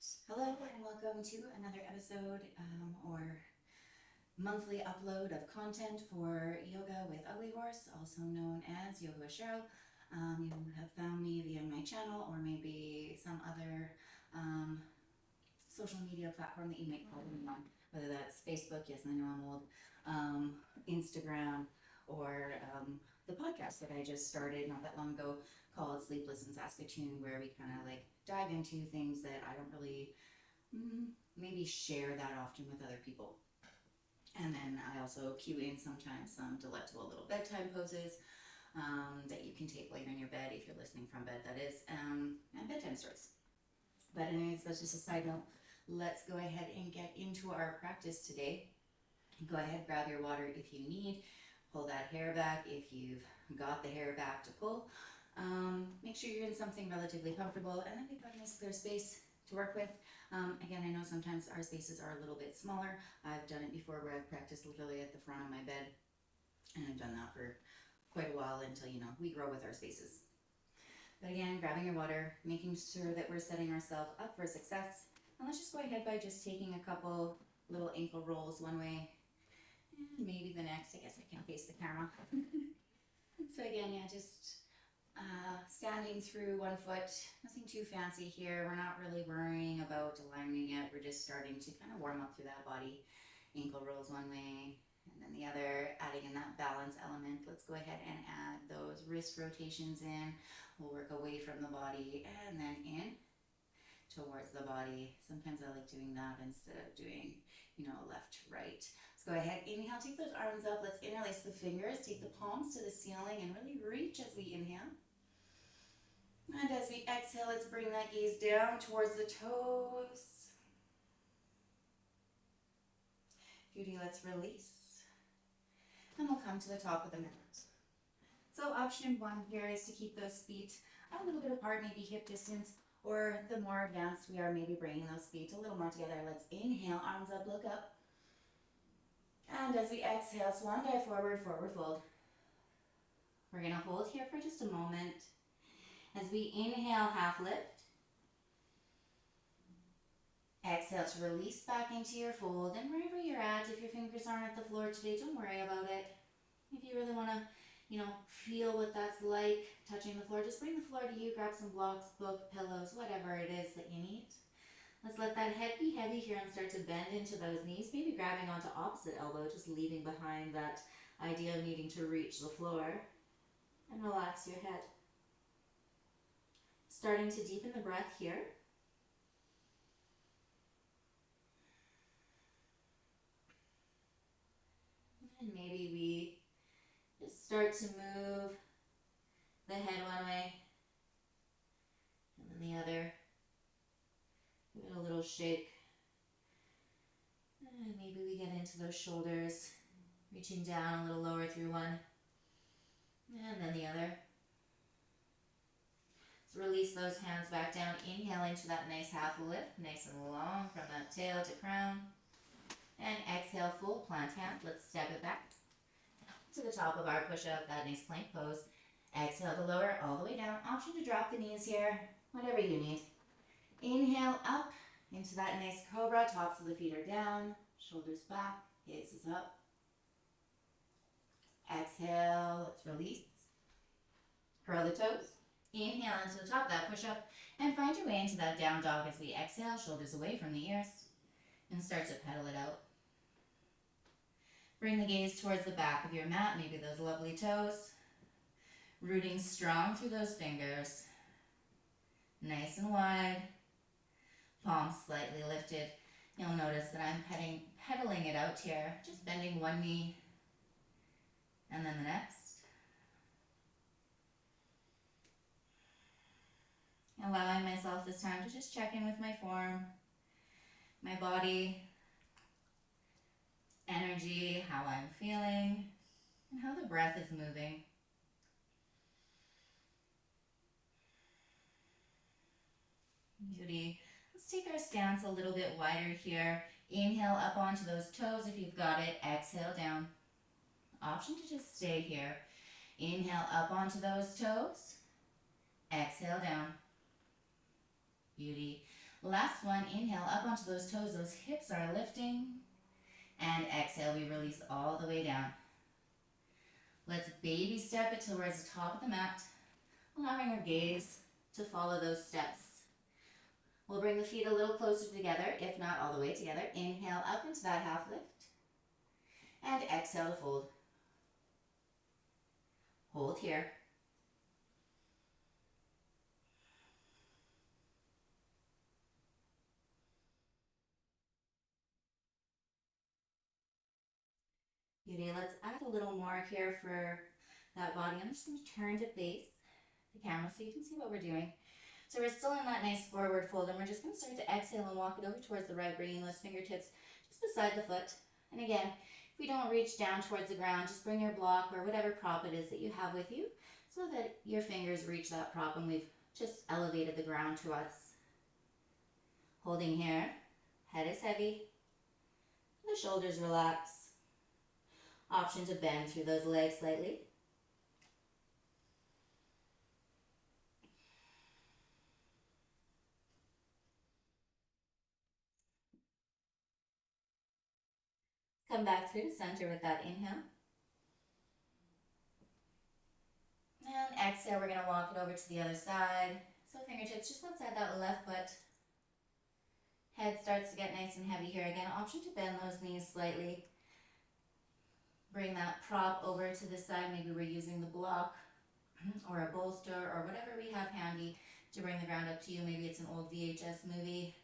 Hello and welcome to another episode or monthly upload of content for Yoga with UglyHorse, also known as UglyHorse July. You have found me via my channel or maybe some other social media platform that you might follow me on, whether that's Facebook, yes, I know I'm old, Instagram, or the podcast that I just started not that long ago called Sleepless and Saskatoon, where we kind of like dive into things that I don't really maybe share that often with other people. And then I also cue in sometimes some delectable little bedtime poses that you can take while you're in your bed, if you're listening from bed, that is, and bedtime stories. But anyways, that's just a side note. Let's go ahead and get into our practice today. Go ahead, grab your water if you need. Pull that hair back if you've got the hair back to pull. Make sure you're in something relatively comfortable, and then we've got a nice clear space to work with. Again, I know sometimes our spaces are a little bit smaller. I've done it before where I've practiced literally at the front of my bed, and I've done that for quite a while until, we grow with our spaces. But again, grabbing your water, making sure that we're setting ourselves up for success. And let's just go ahead by just taking a couple little ankle rolls one way, and maybe the next. I guess I can face the camera. So again, just standing through one foot, nothing too fancy here. We're not really worrying about aligning yet. We're just starting to kind of warm up through that body. Ankle rolls one way, and then the other, adding in that balance element. Let's go ahead and add those wrist rotations in. We'll work away from the body and then in towards the body. Sometimes I like doing that instead of doing, left to right. Let's go ahead, inhale, take those arms up. Let's interlace the fingers, take the palms to the ceiling and really reach as we inhale. And as we exhale, let's bring that gaze down towards the toes. Beauty, let's release. And we'll come to the top of the mat. So option one here is to keep those feet a little bit apart, maybe hip distance, or the more advanced we are, maybe bringing those feet a little more together. Let's inhale, arms up, look up. And as we exhale, swan dive forward, forward fold. We're going to hold here for just a moment. As we inhale, half lift. Exhale to release back into your fold. And wherever you're at, if your fingers aren't at the floor today, don't worry about it. If you really want to, feel what that's like, touching the floor, just bring the floor to you. Grab some blocks, book, pillows, whatever it is that you need. Let's let that head be heavy here and start to bend into those knees, maybe grabbing onto opposite elbow, just leaving behind that idea of needing to reach the floor. And relax your head. Starting to deepen the breath here. And maybe we just start to move the head one way and then the other. Give it a little shake. And maybe we get into those shoulders, reaching down a little lower through one and then the other. So release those hands back down. Inhale into that nice half lift, nice and long from that tail to crown. And exhale, full plant hands. Let's step it back to the top of our push-up, that nice plank pose. Exhale to lower all the way down. Option to drop the knees here, whatever you need. Inhale up into that nice cobra. Tops of the feet are down, shoulders back, gaze is up. Exhale, let's release. Curl the toes. Inhale into the top of that push-up and find your way into that down dog as we exhale, shoulders away from the ears, and start to pedal it out. Bring the gaze towards the back of your mat, maybe those lovely toes. Rooting strong through those fingers. Nice and wide. Palms slightly lifted. You'll notice that I'm pedaling it out here, just bending one knee and then the next. Allowing myself this time to just check in with my form, my body, energy, how I'm feeling, and how the breath is moving. Beauty. Let's take our stance a little bit wider here. Inhale up onto those toes if you've got it. Exhale down. Option to just stay here. Inhale up onto those toes. Exhale down. Beauty. Last one, inhale up onto those toes, those hips are lifting. And exhale, we release all the way down. Let's baby step it towards the top of the mat, allowing our gaze to follow those steps. We'll bring the feet a little closer together, if not all the way together. Inhale up into that half lift. And exhale to fold. Hold here. Beauty, let's add a little more here for that body. I'm just going to turn to face the camera so you can see what we're doing. So we're still in that nice forward fold, and we're just going to start to exhale and walk it over towards the right, bringing those fingertips just beside the foot. And again, if we don't reach down towards the ground, just bring your block or whatever prop it is that you have with you so that your fingers reach that prop and we've just elevated the ground to us. Holding here, head is heavy, the shoulders relax. Option to bend through those legs slightly. Come back through to center with that inhale. And exhale, we're going to walk it over to the other side. So fingertips just outside that left foot. Head starts to get nice and heavy here. Again, option to bend those knees slightly. Bring that prop over to the side. Maybe we're using the block or a bolster or whatever we have handy to bring the ground up to you. Maybe it's an old VHS movie.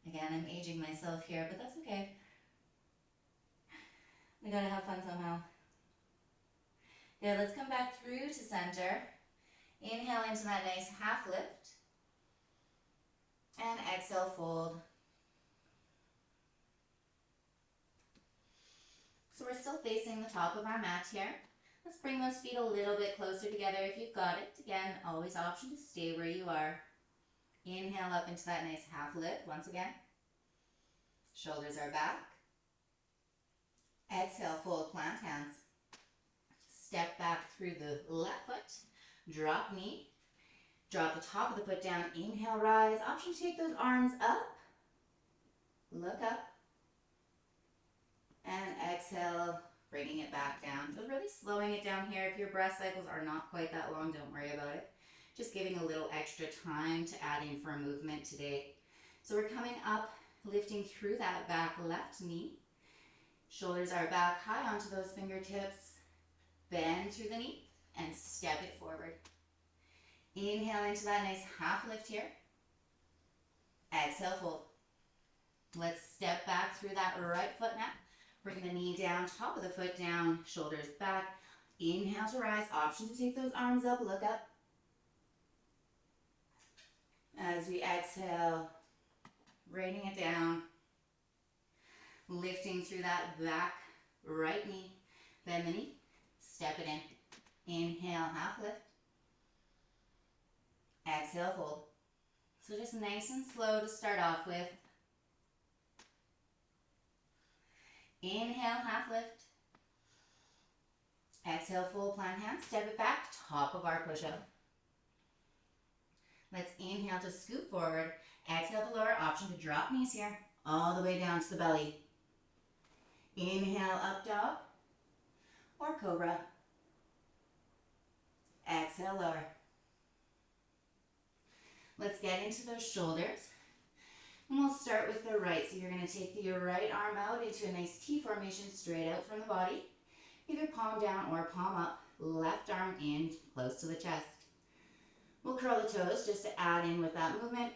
Again, I'm aging myself here, but that's okay. We gotta have fun somehow. Good, let's come back through to center. Inhale into that nice half lift. And exhale, fold. So we're still facing the top of our mat here. Let's bring those feet a little bit closer together if you've got it. Again, always option to stay where you are. Inhale up into that nice half lift once again. Shoulders are back. Exhale, fold, plant hands. Step back through the left foot. Drop knee. Drop the top of the foot down. Inhale, rise. Option to take those arms up. Look up. And exhale, bringing it back down. So really slowing it down here. If your breath cycles are not quite that long, don't worry about it. Just giving a little extra time to add in for a movement today. So we're coming up, lifting through that back left knee. Shoulders are back high onto those fingertips. Bend through the knee and step it forward. Inhale into that nice half lift here. Exhale, fold. Let's step back through that right foot now. Bring the knee down, top of the foot down, shoulders back. Inhale to rise. Option to take those arms up, look up. As we exhale, bringing it down. Lifting through that back right knee. Bend the knee. Step it in. Inhale, half lift. Exhale, fold. So just nice and slow to start off with. Inhale, half lift. Exhale, full plant hand. Step it back, top of our push-up. Let's inhale to scoot forward. Exhale to lower. Option to drop knees here, all the way down to the belly. Inhale, up dog or cobra. Exhale, lower. Let's get into those shoulders. And we'll start with the right. So you're going to take your right arm out into a nice T formation straight out from the body. Either palm down or palm up. Left arm in, close to the chest. We'll curl the toes just to add in with that movement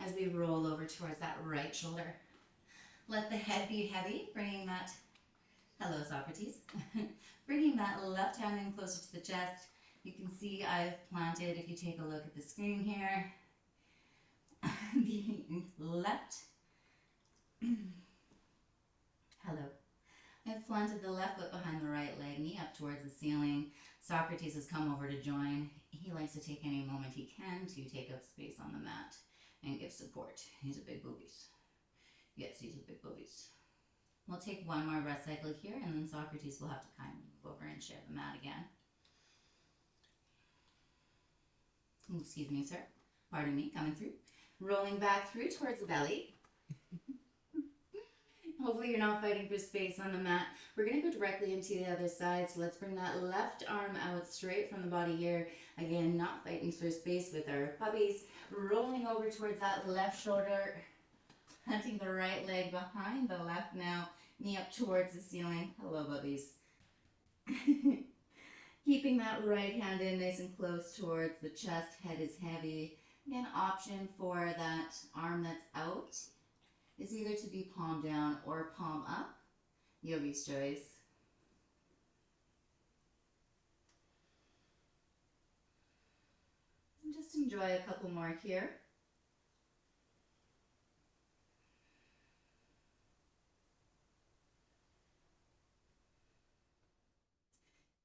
as we roll over towards that right shoulder. Let the head be heavy, bringing that, hello Socrates, bringing that left hand in closer to the chest. You can see I've planted, if you take a look at the screen here, the left, hello, I've planted the left foot behind the right leg, knee up towards the ceiling. Socrates has come over to join. He likes to take any moment he can to take up space on the mat and give support. He's a big boobies. Yes, he's a big boobies. We'll take one more breath cycle here, and then Socrates will have to kind of move over and share the mat again. Excuse me, sir. Pardon me, coming through. Rolling back through towards the belly. Hopefully you're not fighting for space on the mat. We're going to go directly into the other side. So let's bring that left arm out straight from the body here. Again, not fighting for space with our puppies. Rolling over towards that left shoulder. Hunting the right leg behind the left now. Knee up towards the ceiling. Hello, puppies. Keeping that right hand in nice and close towards the chest. Head is heavy. Again, option for that arm that's out is either to be palm down or palm up. Yogi's choice. And just enjoy a couple more here.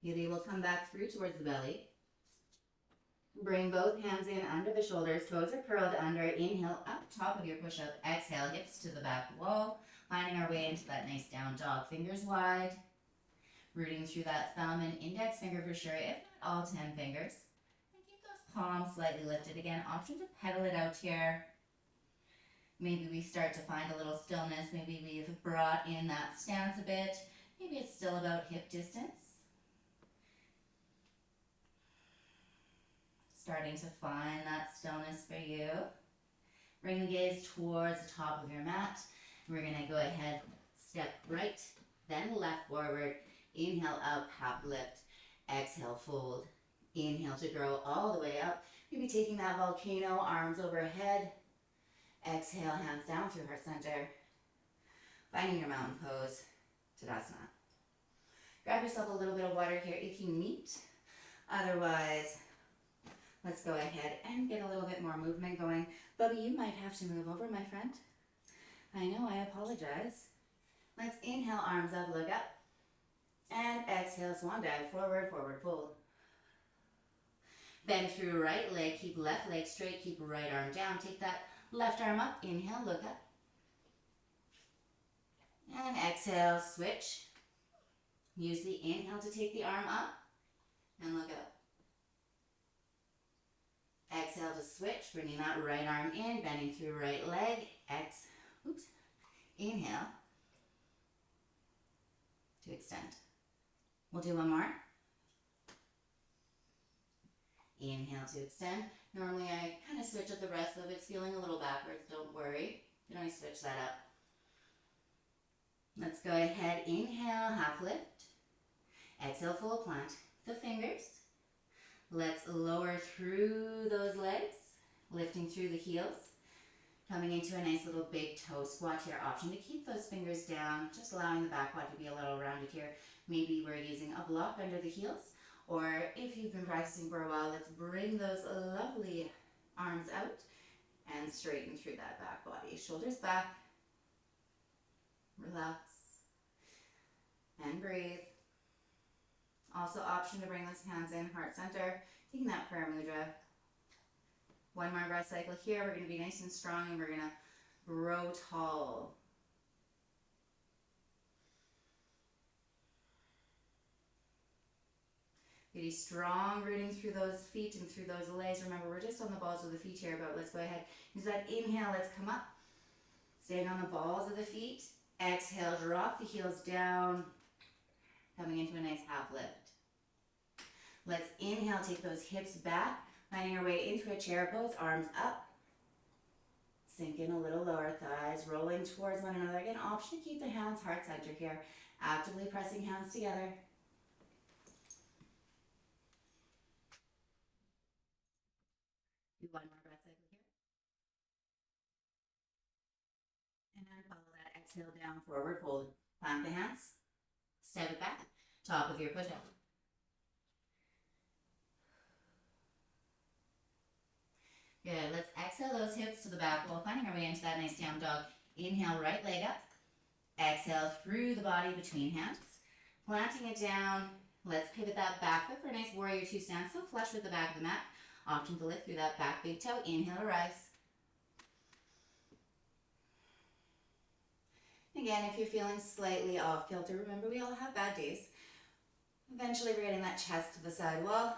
Beauty will come back through towards the belly. Bring both hands in under the shoulders, toes are curled under. Inhale, up top of your push-up. Exhale, hips to the back wall. Finding our way into that nice down dog. Fingers wide. Rooting through that thumb and index finger for sure, if not all 10 fingers. And keep those palms slightly lifted. Again, option to pedal it out here. Maybe we start to find a little stillness. Maybe we've brought in that stance a bit. Maybe it's still about hip distance. Starting to find that stillness for you. Bring the gaze towards the top of your mat. We're going to go ahead, step right, then left forward. Inhale up, half lift. Exhale, fold. Inhale to grow all the way up. Maybe taking that volcano, arms overhead. Exhale, hands down through heart center. Finding your mountain pose, Tadasana. Grab yourself a little bit of water here if you need. Otherwise, let's go ahead and get a little bit more movement going. Bubby, you might have to move over, my friend. I know, I apologize. Let's inhale, arms up, look up. And exhale, swan dive, forward, forward fold. Bend through right leg, keep left leg straight, keep right arm down. Take that left arm up, inhale, look up. And exhale, switch. Use the inhale to take the arm up and look up. Exhale to switch, bringing that right arm in, bending through right leg. Inhale to extend. We'll do one more. Inhale to extend. Normally I kind of switch up the rest of it. It's feeling a little backwards, don't worry. You can always switch that up. Let's go ahead, inhale, half lift. Exhale, full plant. The fingers. Let's lower through those legs, lifting through the heels. Coming into a nice little big toe squat here. Option to keep those fingers down, just allowing the back quad to be a little rounded here. Maybe we're using a block under the heels, or if you've been practicing for a while, let's bring those lovely arms out and straighten through that back body. Shoulders back, relax, and breathe. Also option to bring those hands in, heart center, taking that prayer mudra. One more breath cycle here. We're going to be nice and strong and we're going to grow tall. Really strong rooting through those feet and through those legs. Remember, we're just on the balls of the feet here, but let's go ahead. Use that inhale. Let's come up. Staying on the balls of the feet. Exhale, drop the heels down. Coming into a nice half lift. Let's inhale, take those hips back. Finding our way into a chair pose, arms up. Sink in a little lower thighs, rolling towards one another. Again, option to keep the hands heart center here. Actively pressing hands together. Do one more breath cycle here. And follow that exhale down, forward fold. Plant the hands. Step it back. Top of your push-up. Good. Let's exhale those hips to the back wall, finding our way into that nice down dog. Inhale, right leg up. Exhale through the body between hands. Planting it down. Let's pivot that back foot for a nice warrior two stance. So flush with the back of the mat. Option to lift through that back big toe. Inhale to rise. Again, if you're feeling slightly off kilter, remember we all have bad days. Eventually we're getting that chest to the side wall.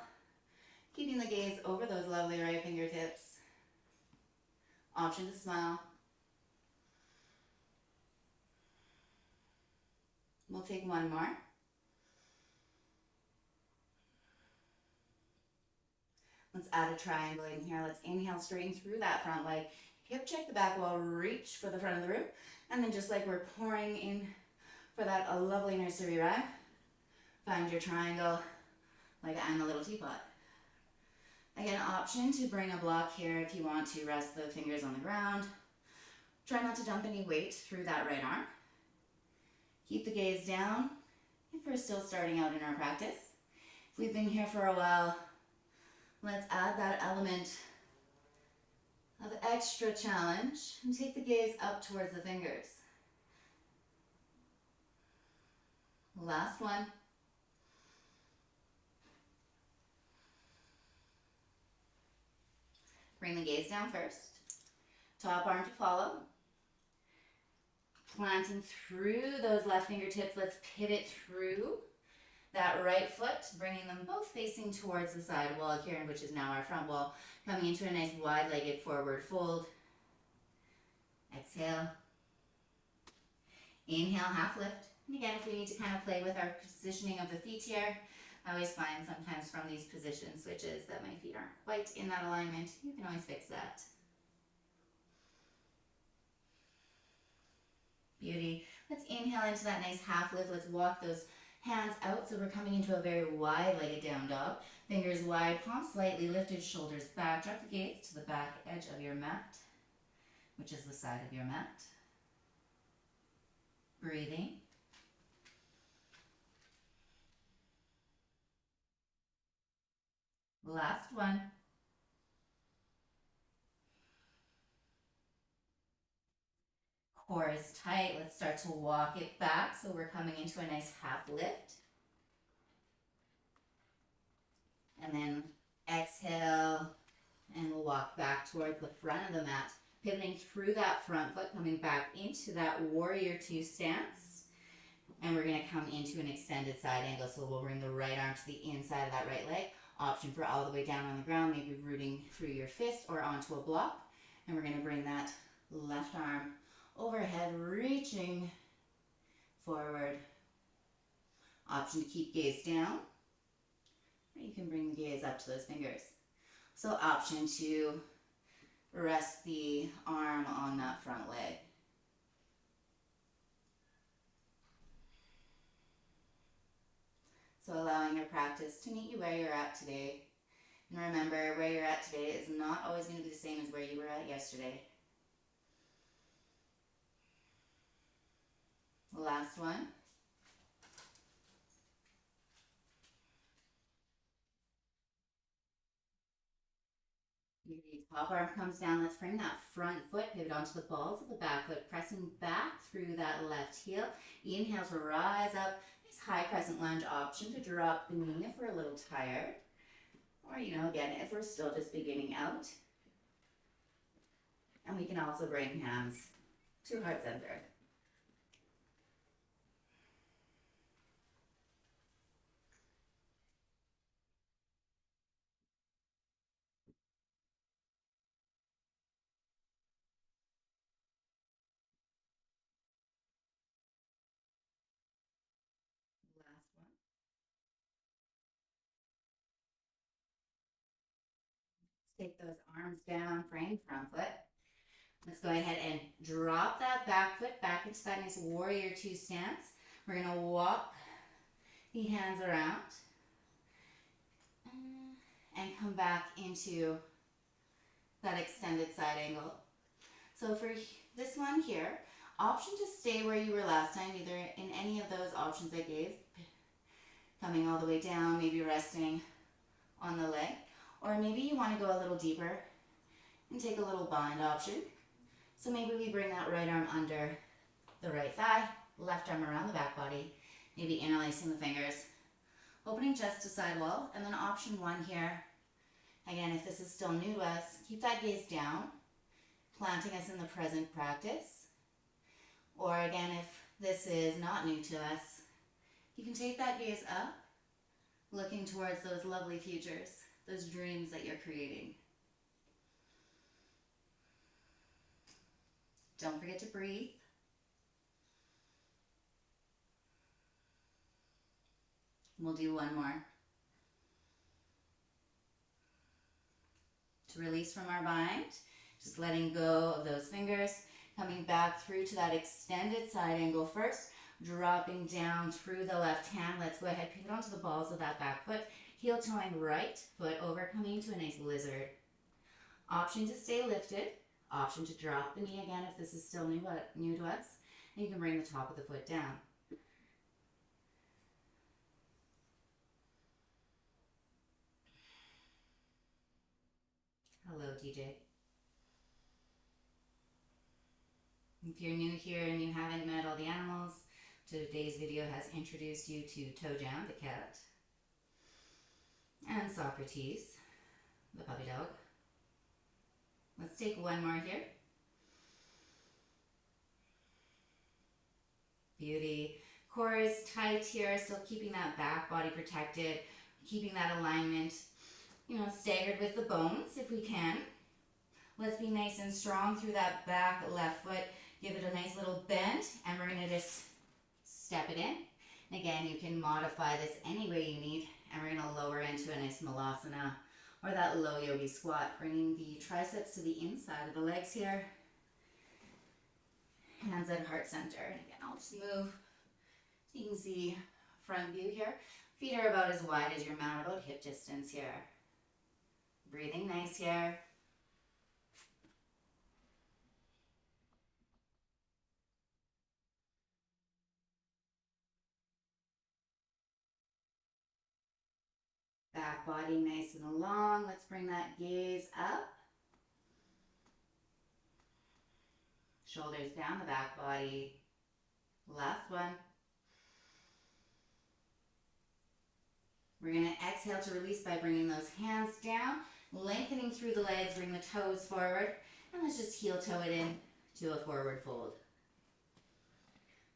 Keeping the gaze over those lovely right fingertips. Option to smile. We'll take one more. Let's add a triangle in here. Let's inhale, straighten through that front leg. Hip check the back wall, reach for the front of the room. And then just like we're pouring in for that a lovely nursery rhyme, find your triangle like I'm a little teapot. Again, option to bring a block here if you want to rest the fingers on the ground. Try not to dump any weight through that right arm. Keep the gaze down if we're still starting out in our practice. If we've been here for a while, let's add that element of extra challenge and take the gaze up towards the fingers. Last one. Bring the gaze down first. Top arm to follow. Planting through those left fingertips, let's pivot through that right foot, bringing them both facing towards the side wall here, which is now our front wall, coming into a nice wide-legged forward fold. Exhale. Inhale, half lift. And again, if we need to kind of play with our positioning of the feet here, I always find sometimes from these position switches that my feet aren't quite in that alignment. You can always fix that. Beauty. Let's inhale into that nice half lift. Let's walk those hands out so we're coming into a very wide-legged down dog. Fingers wide, palms slightly lifted, shoulders back. Drop the gaze to the back edge of your mat, which is the side of your mat. Breathing. Last one. Core is tight. Let's start to walk it back so we're coming into a nice half lift. And then exhale, and we'll walk back towards the front of the mat, pivoting through that front foot, coming back into that warrior two stance. And we're going to come into an extended side angle. So we'll bring the right arm to the inside of that right leg. Option for all the way down on the ground, maybe rooting through your fist or onto a block. And we're going to bring that left arm overhead, reaching forward. Option to keep gaze down, or you can bring the gaze up to those fingers. So option to rest the arm on that front leg. So allowing your practice to meet you where you're at today. And remember, where you're at today is not always going to be the same as where you were at yesterday. Last one. Beauty. Top arm comes down. Let's bring that front foot, pivot onto the balls of the back foot, pressing back through that left heel. Inhale to rise up. Nice high crescent lunge. Option to drop the knee if we're a little tired. Or, again, if we're still just beginning out. And we can also bring hands to heart center. Last one. Take those arms down, frame front foot. Let's go ahead and drop that back foot back into that nice warrior two stance. We're going to walk the hands around and come back into that extended side angle. So for this one here, option to stay where you were last time, either in any of those options I gave, coming all the way down, maybe resting on the leg, or maybe you want to go a little deeper and take a little bind option. So maybe we bring that right arm under the right thigh, left arm around the back body, maybe interlacing the fingers, opening chest to side wall, and then option one here. Again, if this is still new to us, keep that gaze down, planting us in the present practice. Or again, if this is not new to us, you can take that gaze up, looking towards those lovely futures, those dreams that you're creating. Don't forget to breathe. We'll do one more. To release from our bind, just letting go of those fingers, coming back through to that extended side angle first, dropping down through the left hand. Let's go ahead, pivot onto the balls of that back foot, heel toeing right foot over, coming to a nice lizard. Option to stay lifted, option to drop the knee again if this is still new to us, and you can bring the top of the foot down. Hello, DJ. If you're new here and you haven't met all the animals, today's video has introduced you to Tojan, the cat, and Socrates, the puppy dog. Let's take one more here. Beauty. Core is tight here, still keeping that back body protected, keeping that alignment, staggered with the bones if we can. Let's be nice and strong through that back left foot. Give it a nice little bend, and we're going to just step it in. And again, you can modify this any way you need, and we're going to lower into a nice malasana, or that low yogi squat, bringing the triceps to the inside of the legs here. Hands at heart center. And again, I'll just move so you can see front view here. Feet are about as wide as your mat, about hip distance here. Breathing nice here. Back body nice and long. Let's bring that gaze up. Shoulders down, the back body. Last one. We're going to exhale to release by bringing those hands down, lengthening through the legs, bring the toes forward, and let's just heel toe it in to a forward fold.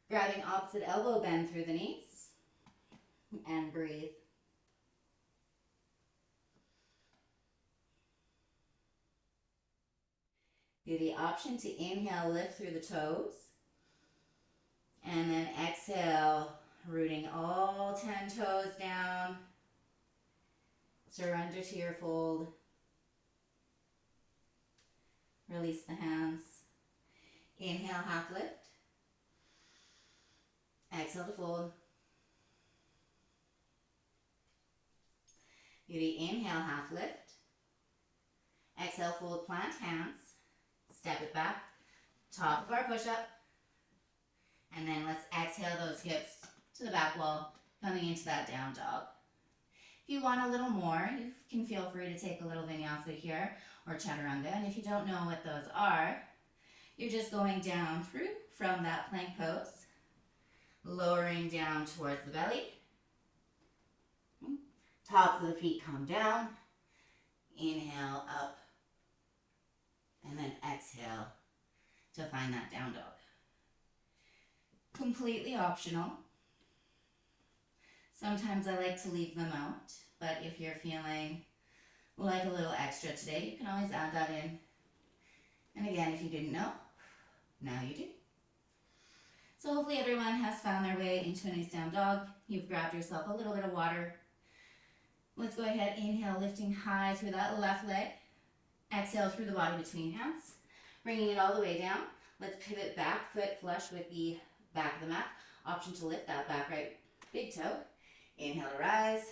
Grabbing opposite elbow, bend through the knees, and breathe. Do the option to inhale, lift through the toes, and then exhale, rooting all 10 toes down. Surrender to your fold. Release the hands. Inhale, half lift. Exhale to fold. Beauty, inhale, half lift. Exhale, fold, plant hands. Step it back. Top of our push-up. And then let's exhale those hips to the back wall, coming into that down dog. If you want a little more, you can feel free to take a little vinyasa here or chaturanga. And if you don't know what those are, you're just going down through from that plank pose, lowering down towards the belly. Tops of the feet come down. Inhale up. And then exhale to find that down dog. Completely optional. Sometimes I like to leave them out, but if you're feeling like a little extra today, you can always add that in. And again, if you didn't know, now you do. So hopefully everyone has found their way into a nice down dog. You've grabbed yourself a little bit of water. Let's go ahead, inhale, lifting high through that left leg. Exhale through the body between hands, bringing it all the way down. Let's pivot back, foot flush with the back of the mat. Option to lift that back right big toe. Inhale to rise.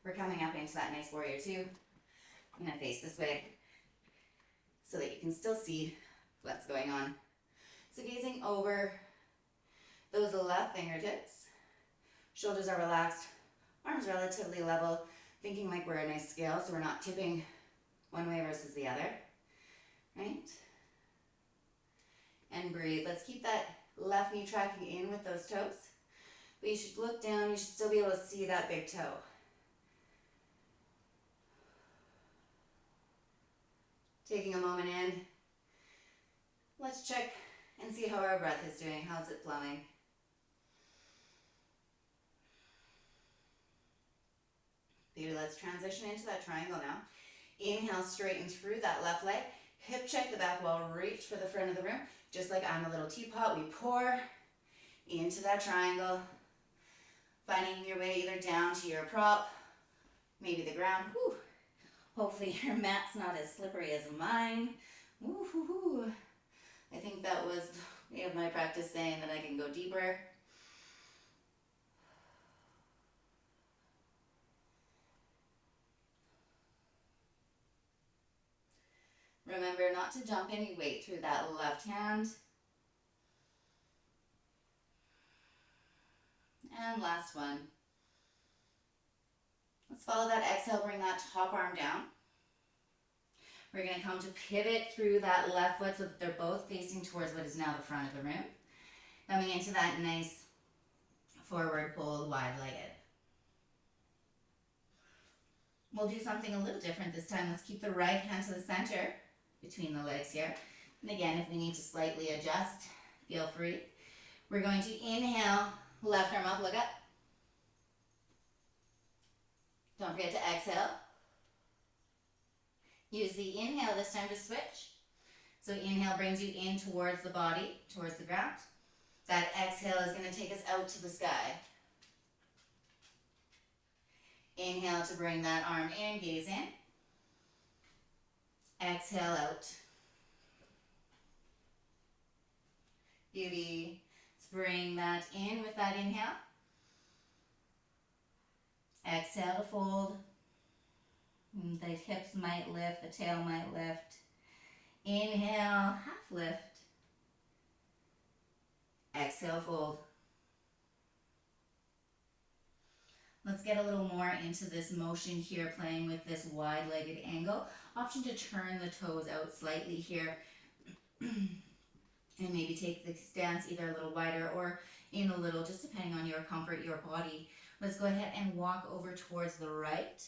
We're coming up into that nice warrior two. I'm going to face this way so that you can still see what's going on. So gazing over those left fingertips. Shoulders are relaxed. Arms relatively level. Thinking like we're a nice scale so we're not tipping one way versus the other. Right? And breathe. Let's keep that left knee tracking in with those toes. But you should look down. You should still be able to see that big toe. Taking a moment in. Let's check and see how our breath is doing. How's it flowing? Beauty. Let's transition into that triangle now. Inhale, straighten through that left leg. Hip check the back wall, reach for the front of the room. Just like I'm a little teapot, we pour into that triangle, finding your way either down to your prop, maybe the ground. Whew. Hopefully your mat's not as slippery as mine. Woo-hoo-hoo. I think that was way of my practice saying that I can go deeper. Remember not to dump any weight through that left hand. And last one. Let's follow that exhale, bring that top arm down. We're going to come to pivot through that left foot so that they're both facing towards what is now the front of the room. Coming into that nice forward fold, wide-legged. We'll do something a little different this time. Let's keep the right hand to the center between the legs here. And again, if we need to slightly adjust, feel free. We're going to inhale, left arm up, look up. Don't forget to exhale. Use the inhale this time to switch. So inhale brings you in towards the body, towards the ground. That exhale is going to take us out to the sky. Inhale to bring that arm in, gaze in. Exhale out. Beauty. Let's bring that in with that inhale. Exhale to fold. The hips might lift, the tail might lift. Inhale, half lift. Exhale, fold. Let's get a little more into this motion here, playing with this wide-legged angle. Option to turn the toes out slightly here. And maybe take the stance either a little wider or in a little, just depending on your comfort, your body. Let's go ahead and walk over towards the right.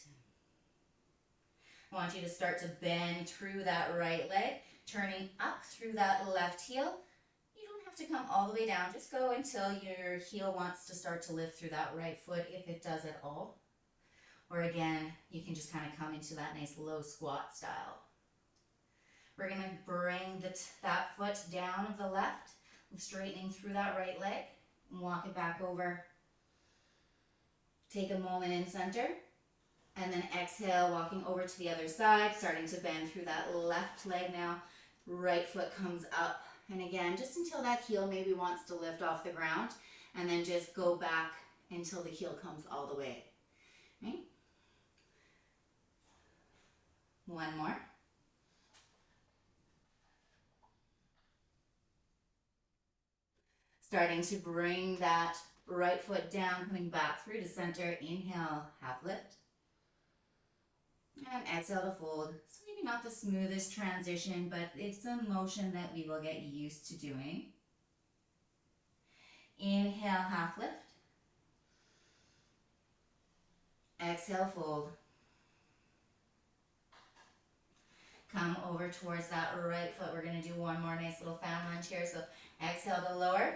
I want you to start to bend through that right leg, turning up through that left heel. You don't have to come all the way down. Just go until your heel wants to start to lift through that right foot, if it does at all. Or again, you can just kind of come into that nice low squat style. We're going to bring that foot down of the left, straightening through that right leg, and walk it back over. Take a moment in center, and then exhale, walking over to the other side, starting to bend through that left leg now. Right foot comes up, and again, just until that heel maybe wants to lift off the ground, and then just go back until the heel comes all the way. Right? One more. Starting to bring that right foot down, coming back through to center. Inhale, half lift. And exhale to fold. So maybe not the smoothest transition, but it's a motion that we will get used to doing. Inhale, half lift. Exhale, fold. Come over towards that right foot. We're going to do one more nice little fan lunge here. So exhale to lower.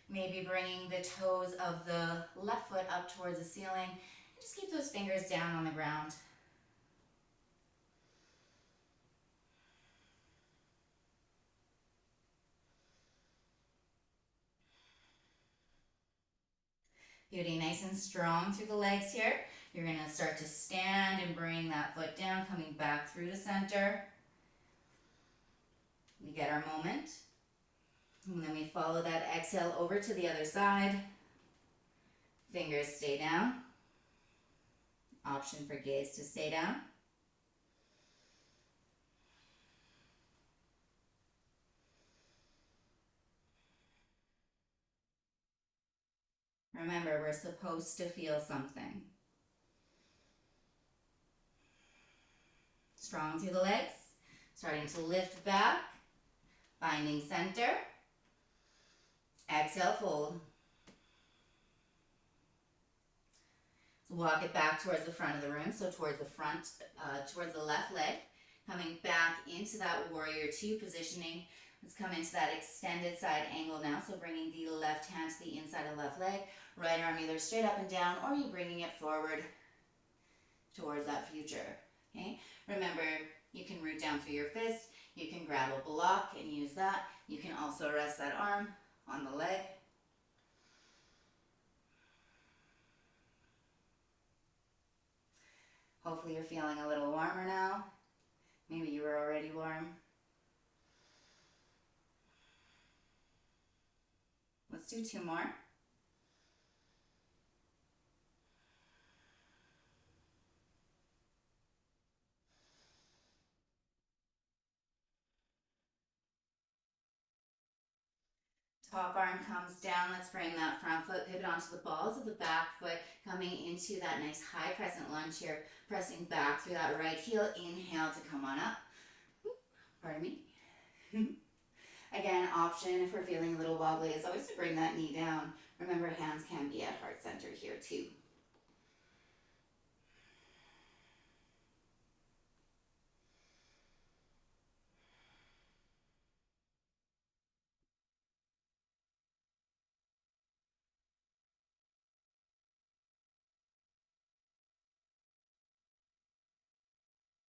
Maybe bringing the toes of the left foot up towards the ceiling. And just keep those fingers down on the ground. Beauty, nice and strong through the legs here. You're going to start to stand and bring that foot down, coming back through the center. We get our moment. And then we follow that exhale over to the other side. Fingers stay down. Option for gaze to stay down. Remember, we're supposed to feel something. Strong through the legs. Starting to lift back. Finding center. Exhale, fold. So walk it back towards the front of the room, so towards the front, towards the left leg. Coming back into that warrior two positioning. Let's come into that extended side angle now. So bringing the left hand to the inside of the left leg. Right arm either straight up and down, or you bringing it forward towards that future. Okay. Remember, you can root down through your fist. You can grab a block and use that. You can also rest that arm on the leg. Hopefully you're feeling a little warmer now. Maybe you were already warm. Let's do 2 more. Top arm comes down. Let's bring that front foot, pivot onto the balls of the back foot, coming into that nice high crescent lunge here, pressing back through that right heel. Inhale to come on up. Pardon me. Again, option if we're feeling a little wobbly is always to bring that knee down. Remember, hands can be at heart center here too.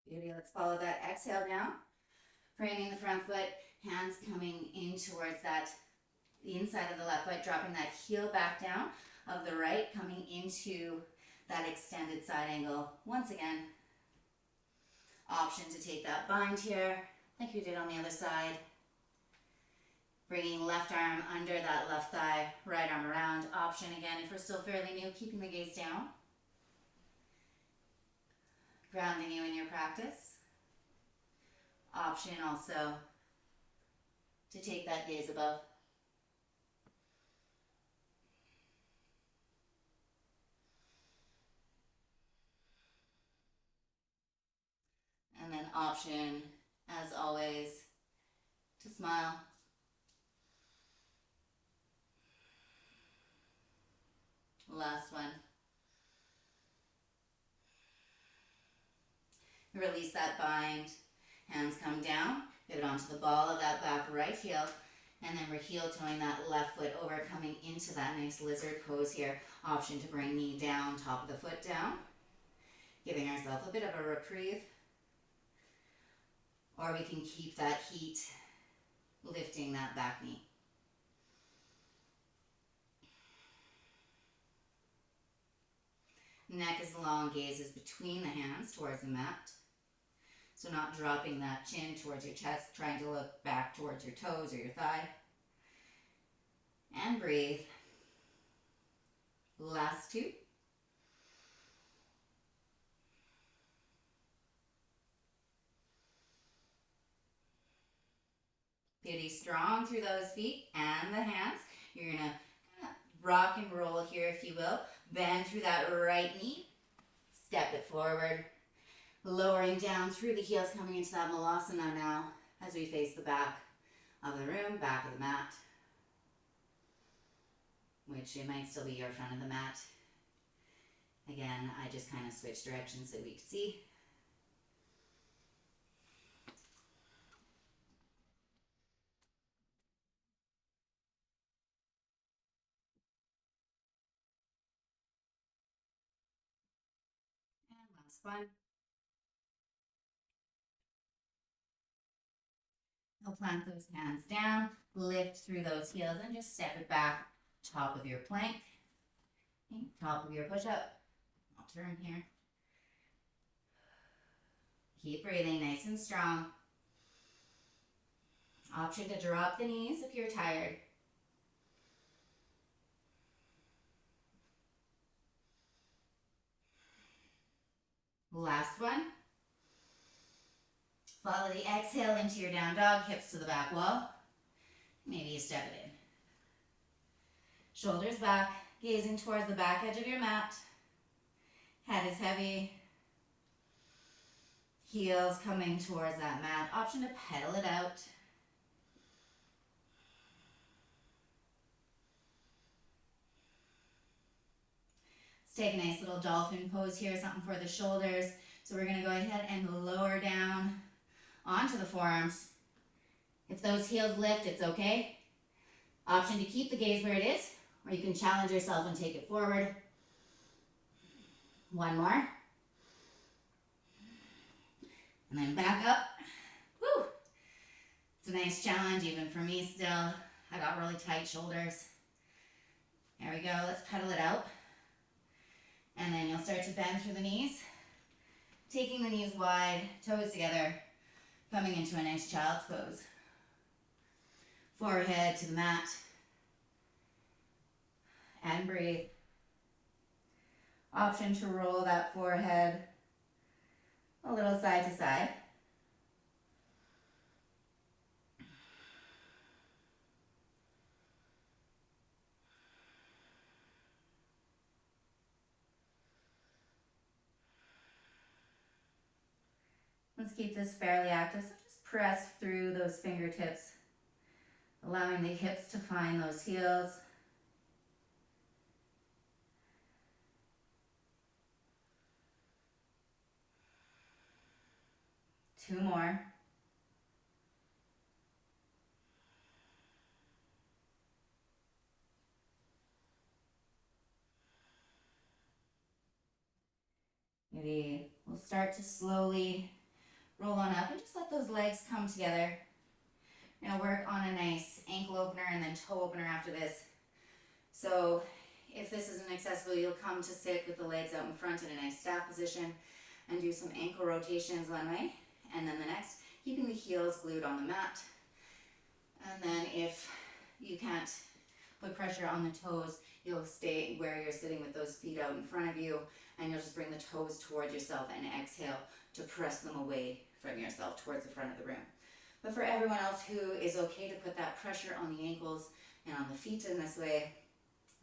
Beauty. Let's follow that exhale down. Framing the front foot, hands coming in towards that, the inside of the left foot, dropping that heel back down of the right, coming into that extended side angle. Once again, option to take that bind here, like we did on the other side. Bringing left arm under that left thigh, right arm around. Option again, if we're still fairly new, keeping the gaze down. Grounding you in your practice. Option also to take that gaze above. And then option, as always, to smile. Last one. Release that bind. Hands come down, pivot onto the ball of that back right heel, and then we're heel toeing that left foot over, coming into that nice lizard pose here. Option to bring knee down, top of the foot down, giving ourselves a bit of a reprieve. Or we can keep that heat, lifting that back knee. Neck is long, gaze is between the hands towards the mat. So not dropping that chin towards your chest, trying to look back towards your toes or your thigh. And breathe. Last 2. Beauty, strong through those feet and the hands. You're going to rock and roll here, if you will. Bend through that right knee. Step it forward. Lowering down through the heels, coming into that malasana now as we face the back of the room, back of the mat. Which it might still be your front of the mat. Again, I just kind of switched directions so we could see. And last one. Now plant those hands down, lift through those heels, and just step it back, top of your plank, okay, top of your push-up. I'll turn here. Keep breathing nice and strong. Option to drop the knees if you're tired. Last one. Follow the exhale into your down dog, hips to the back wall. Maybe you step it in. Shoulders back, gazing towards the back edge of your mat. Head is heavy. Heels coming towards that mat. Option to pedal it out. Let's take a nice little dolphin pose here, something for the shoulders. So we're going to go ahead and lower down onto the forearms. If those heels lift, it's okay. Option to keep the gaze where it is, or you can challenge yourself and take it forward. One more. And then back up. Woo! It's a nice challenge even for me still. I got really tight shoulders. There we go, let's pedal it out. And then you'll start to bend through the knees. Taking the knees wide, toes together, coming into a nice child's pose. Forehead to the mat. And breathe. Option to roll that forehead a little side to side. Let's keep this fairly active. So just press through those fingertips, allowing the hips to find those heels. Two more. Maybe we'll start to slowly roll on up and just let those legs come together. We're gonna work on a nice ankle opener and then toe opener after this. So if this isn't accessible, you'll come to sit with the legs out in front in a nice staff position and do some ankle rotations one way, and then the next, keeping the heels glued on the mat. And then if you can't put pressure on the toes, you'll stay where you're sitting with those feet out in front of you, and you'll just bring the toes towards yourself and exhale to press them away from yourself towards the front of the room. But for everyone else who is okay to put that pressure on the ankles and on the feet in this way,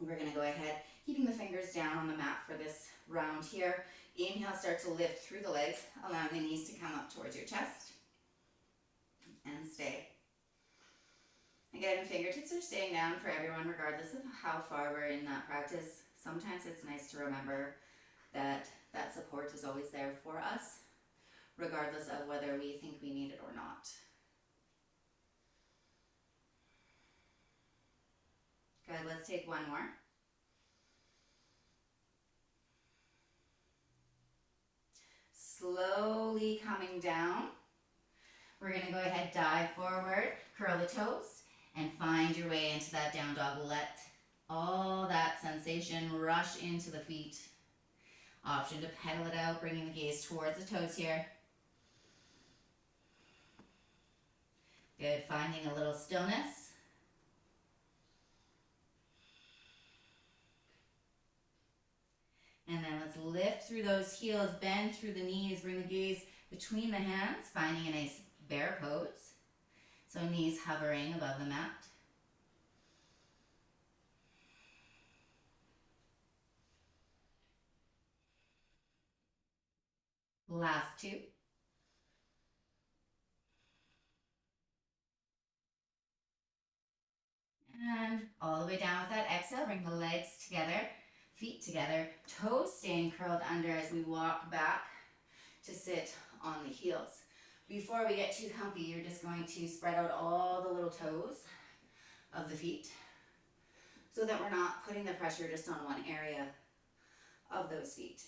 we're going to go ahead, keeping the fingers down on the mat for this round here. Inhale, start to lift through the legs, allowing the knees to come up towards your chest. And stay. Again, fingertips are staying down for everyone, regardless of how far we're in that practice. Sometimes it's nice to remember that that support is always there for us, regardless of whether we think we need it or not. Good, let's take one more. Slowly coming down. We're gonna go ahead, dive forward, curl the toes, and find your way into that down dog. Let all that sensation rush into the feet. Option to pedal it out, bringing the gaze towards the toes here. Good, finding a little stillness. And then let's lift through those heels, bend through the knees, bring the gaze between the hands, finding a nice bear pose. So knees hovering above the mat. Last two. And all the way down with that exhale, bring the legs together, feet together, toes staying curled under as we walk back to sit on the heels. Before we get too comfy, you're just going to spread out all the little toes of the feet so that we're not putting the pressure just on one area of those feet.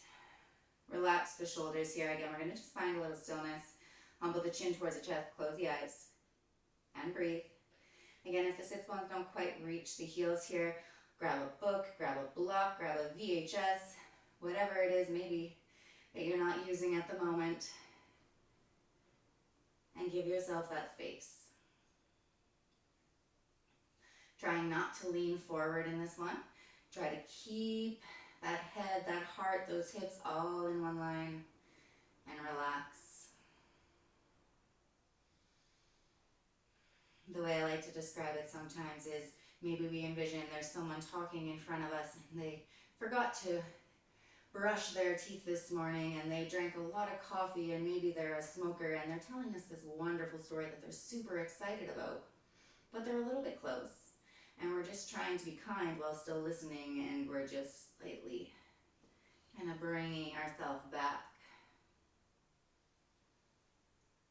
Relax the shoulders here. Again, we're going to just find a little stillness. Humble the chin towards the chest, close the eyes, and breathe. Again, if the sits bones don't quite reach the heels here, grab a book, grab a block, grab a VHS, whatever it is maybe that you're not using at the moment, and give yourself that space. Trying not to lean forward in this one. Try to keep that head, that heart, those hips all in one line, and relax. The way I like to describe it sometimes is maybe we envision there's someone talking in front of us and they forgot to brush their teeth this morning and they drank a lot of coffee and maybe they're a smoker and they're telling us this wonderful story that they're super excited about, but they're a little bit close. And we're just trying to be kind while still listening, and we're just slightly kind of bringing ourselves back.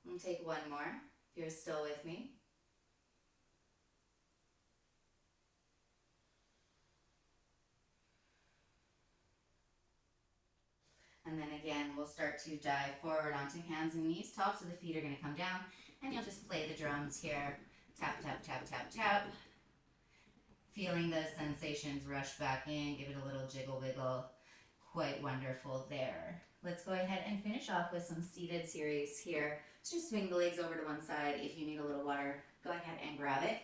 We'll take one more, if you're still with me. And then again, we'll start to dive forward onto hands and knees. Tops of the feet are going to come down, and you'll just play the drums here. Tap, tap, tap, tap, tap. Feeling the sensations rush back in. Give it a little jiggle wiggle. Quite wonderful there. Let's go ahead and finish off with some seated series here. Just swing the legs over to one side. If you need a little water, go ahead and grab it.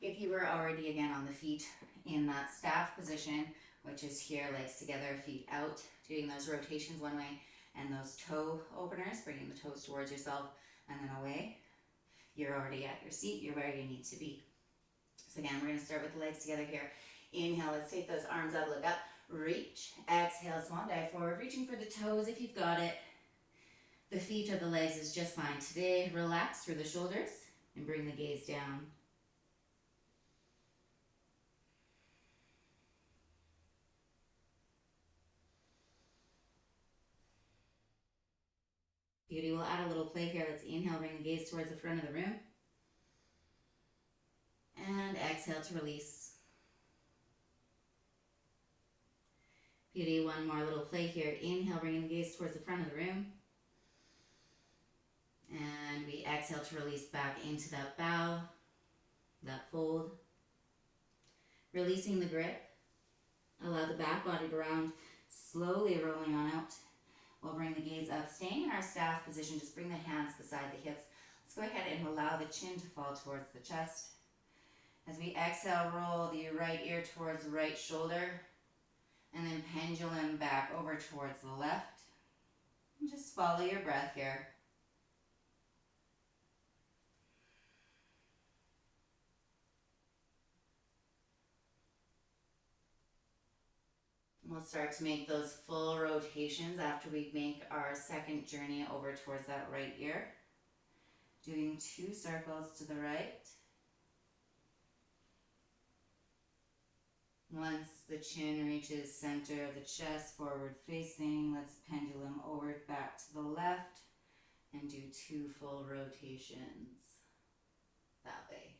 If you were already again on the feet in that staff position, which is here, legs together, feet out, doing those rotations one way, and those toe openers, bringing the toes towards yourself and then away. You're already at your seat. You're where you need to be. So again, we're going to start with the legs together here. Inhale, let's take those arms up, look up, reach. Exhale, swan dive forward, reaching for the toes if you've got it. The feet or the legs is just fine today. Relax through the shoulders and bring the gaze down. Beauty. We'll add a little play here. Let's inhale, bring the gaze towards the front of the room. And exhale to release. Beauty. One more little play here. Inhale, bringing the gaze towards the front of the room. And we exhale to release back into that bow, that fold. Releasing the grip. Allow the back body to round, slowly rolling on out. We'll bring the gaze up, staying in our staff position. Just bring the hands beside the hips. Let's go ahead and allow the chin to fall towards the chest. As we exhale, roll the right ear towards the right shoulder, and then pendulum back over towards the left. And just follow your breath here. We'll start to make those full rotations after we make our second journey over towards that right ear. Doing 2 circles to the right. Once the chin reaches center of the chest, forward facing, let's pendulum over back to the left and do 2 full rotations that way.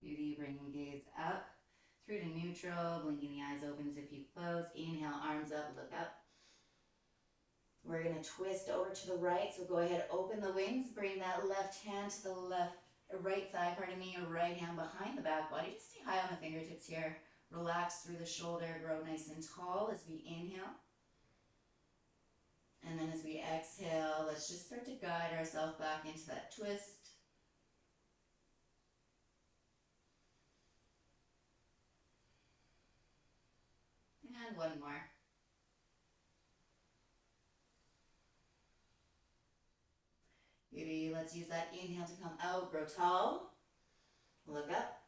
Beauty, bringing gaze up through to neutral, blinking the eyes open if you close. Inhale, arms up, look up. We're going to twist over to the right, so go ahead, open the wings, bring that left hand to the right thigh, pardon me, your right hand behind the back body. Just stay high on the fingertips here. Relax through the shoulder, grow nice and tall as we inhale. And then as we exhale, let's just start to guide ourselves back into that twist. And one more. Beauty. Let's use that inhale to come out, grow tall. Look up.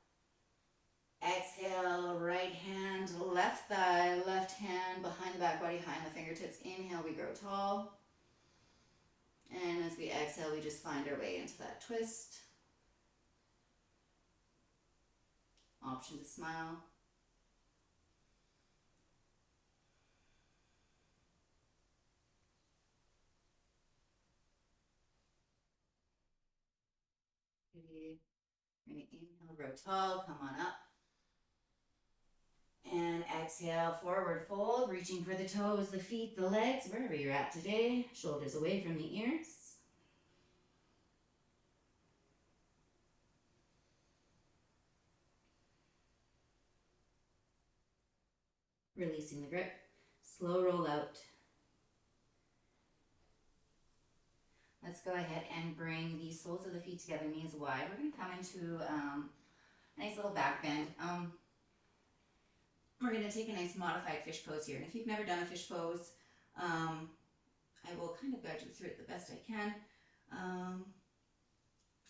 Exhale, right hand, left thigh, left hand behind the back body, high on the fingertips. Inhale, we grow tall. And as we exhale, we just find our way into that twist. Option to smile. We're going to inhale, grow tall, come on up. And exhale, forward fold, reaching for the toes, the feet, the legs, wherever you're at today. Shoulders away from the ears. Releasing the grip. Slow roll out. Let's go ahead and bring the soles of the feet together, knees wide. We're going to come into a nice little back bend. We're going to take a nice modified fish pose here. And if you've never done a fish pose, I will kind of guide you through it the best I can.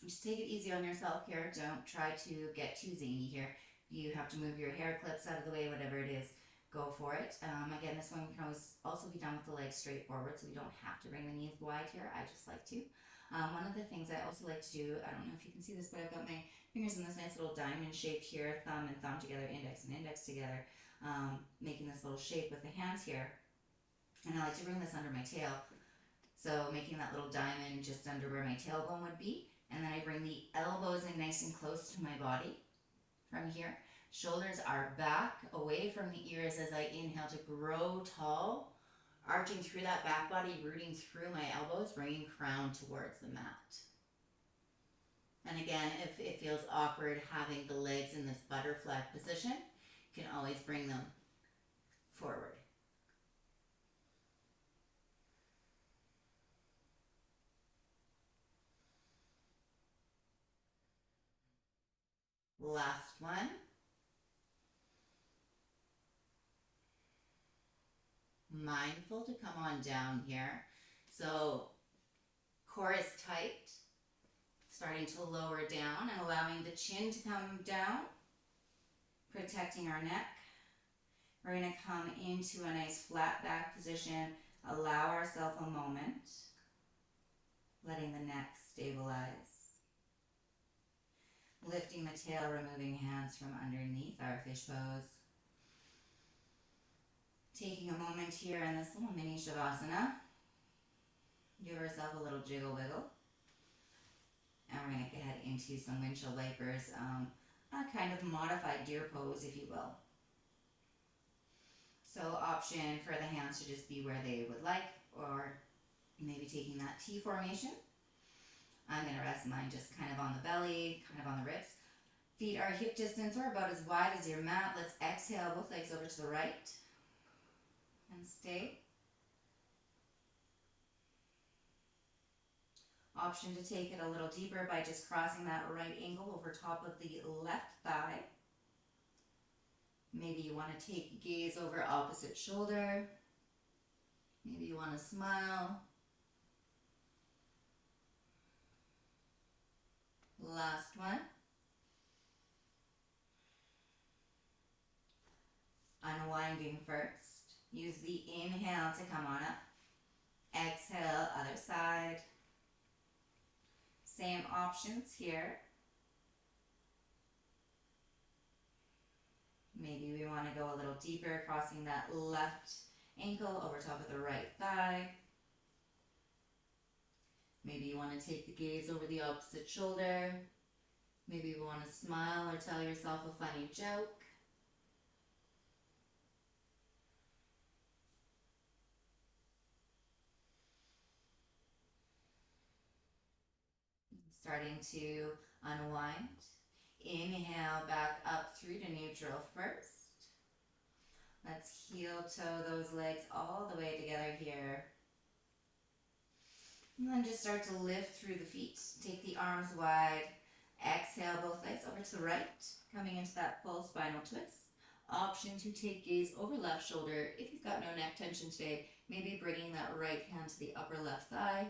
Just take it easy on yourself here. Don't try to get too zany here. You have to move your hair clips out of the way, whatever it is. Go for it. Again, this one can also be done with the legs straight forward, so we don't have to bring the knees wide here. I just like to. One of the things I also like to do, I don't know if you can see this, but I've got my fingers in this nice little diamond shape here, thumb and thumb together, index and index together, making this little shape with the hands here. And I like to bring this under my tail. So making that little diamond just under where my tailbone would be. And then I bring the elbows in nice and close to my body from here. Shoulders are back, away from the ears as I inhale to grow tall, arching through that back body, rooting through my elbows, bringing crown towards the mat. And again, if it feels awkward having the legs in this butterfly position, you can always bring them forward. Last one. Mindful to come on down here. So core is tight, starting to lower down and allowing the chin to come down, protecting our neck. We're going to come into a nice flat back position, allow ourselves a moment, letting the neck stabilize. Lifting the tail, removing hands from underneath our fish pose. Taking a moment here in this little mini Shavasana. Give ourselves a little jiggle wiggle. And we're going to head into some windshield wipers, a kind of modified deer pose, if you will. So option for the hands to just be where they would like, or maybe taking that T formation. I'm going to rest mine just kind of on the belly, kind of on the ribs. Feet are hip distance or about as wide as your mat. Let's exhale both legs over to the right. And stay. Option to take it a little deeper by just crossing that right ankle over top of the left thigh. Maybe you want to take gaze over opposite shoulder. Maybe you want to smile. Last one. Unwinding first. Use the inhale to come on up. Exhale, other side. Same options here. Maybe we want to go a little deeper, crossing that left ankle over top of the right thigh. Maybe you want to take the gaze over the opposite shoulder. Maybe you want to smile or tell yourself a funny joke. Starting to unwind. Inhale back up through to neutral first. Let's heel toe those legs all the way together here. And then just start to lift through the feet. Take the arms wide. Exhale both legs over to the right, coming into that full spinal twist. Option to take gaze over left shoulder. If you've got no neck tension today, maybe bringing that right hand to the upper left thigh.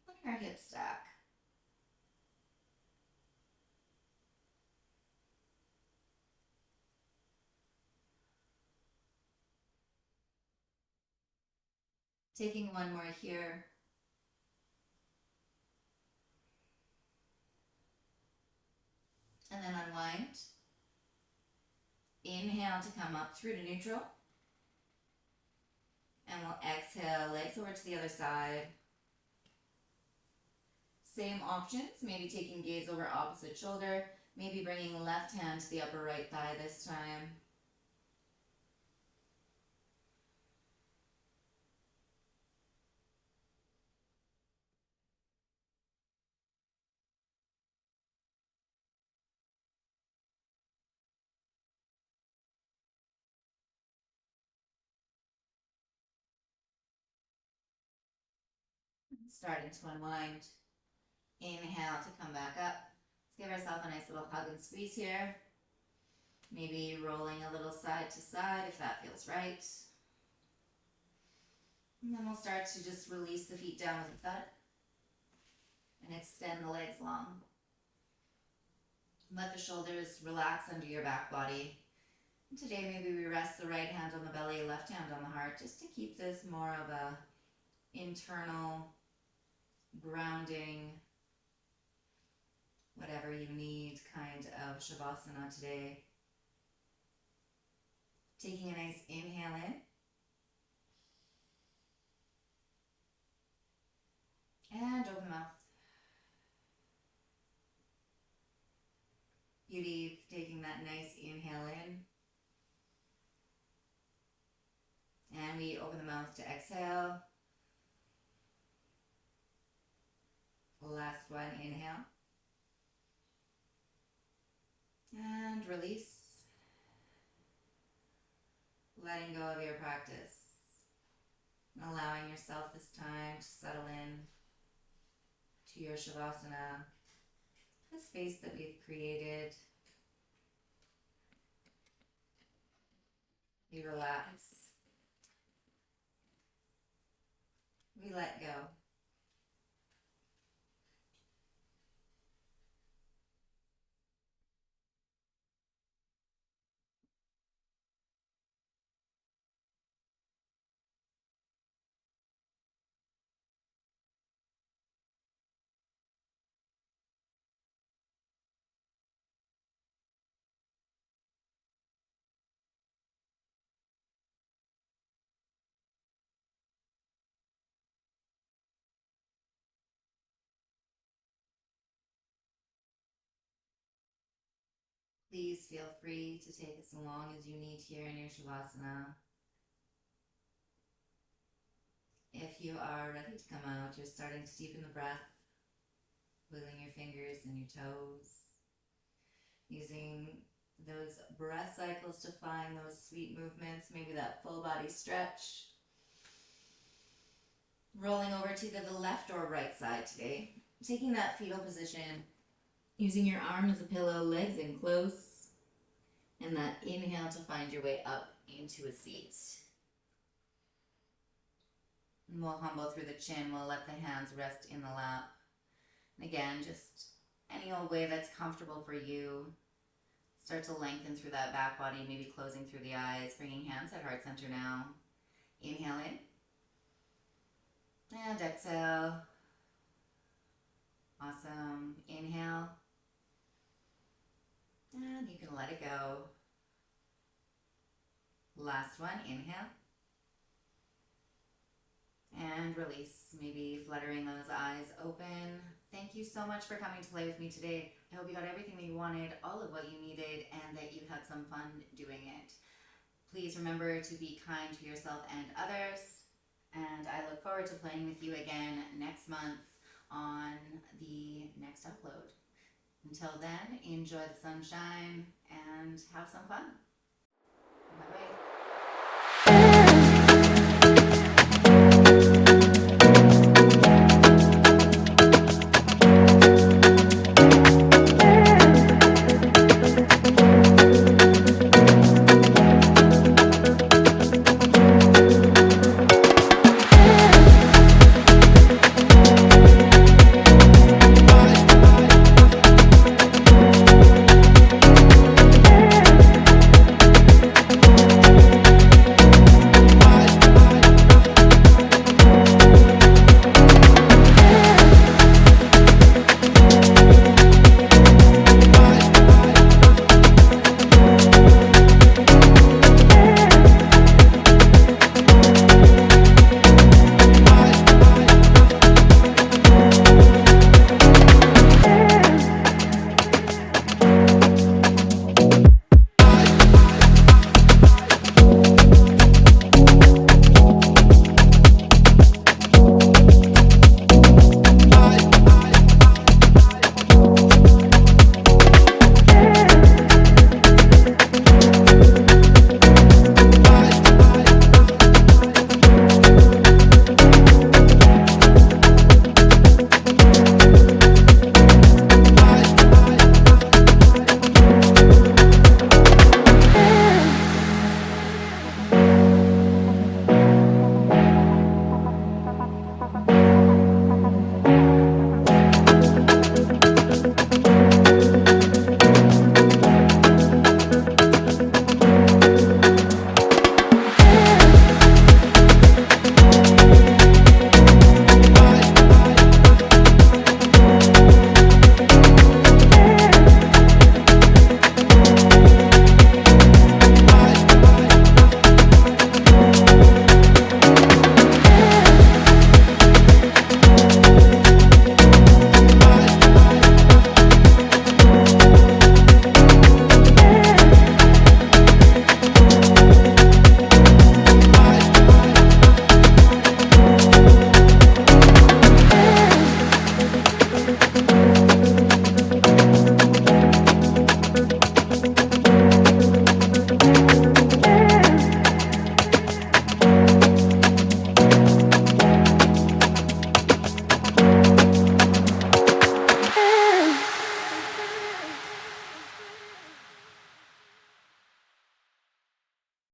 Letting our hips stack. Taking one more here. And then unwind. Inhale to come up through to neutral. And we'll exhale, legs over to the other side. Same options, maybe taking gaze over opposite shoulder. Maybe bringing left hand to the upper right thigh this time. Starting to unwind. Inhale to come back up. Let's give ourselves a nice little hug and squeeze here. Maybe rolling a little side to side if that feels right. And then we'll start to just release the feet down with a thud. And extend the legs long. Let the shoulders relax under your back body. And today maybe we rest the right hand on the belly, left hand on the heart, just to keep this more of a internal grounding, whatever you need kind of Shavasana today. Taking a nice inhale in. And open mouth. Beauty, taking that nice inhale in. And we open the mouth to exhale. Last one, inhale. And release. Letting go of your practice. Allowing yourself this time to settle in to your Shavasana, the space that we've created. We relax. We let go. Please feel free to take as long as you need here in your Shavasana. If you are ready to come out, you're starting to deepen the breath, wiggling your fingers and your toes, using those breath cycles to find those sweet movements, maybe that full body stretch. Rolling over to the left or right side today, taking that fetal position, using your arm as a pillow, legs in close, and that inhale to find your way up into a seat. And we'll humble through the chin, we'll let the hands rest in the lap. And again, just any old way that's comfortable for you. Start to lengthen through that back body, maybe closing through the eyes, bringing hands at heart center now. Inhale in. And exhale. Awesome. Inhale. And you can let it go. Last one, inhale. And release, maybe fluttering those eyes open. Thank you so much for coming to play with me today. I hope you got everything that you wanted, all of what you needed, and that you had some fun doing it. Please remember to be kind to yourself and others. And I look forward to playing with you again next month on the next upload. Until then, enjoy the sunshine and have some fun.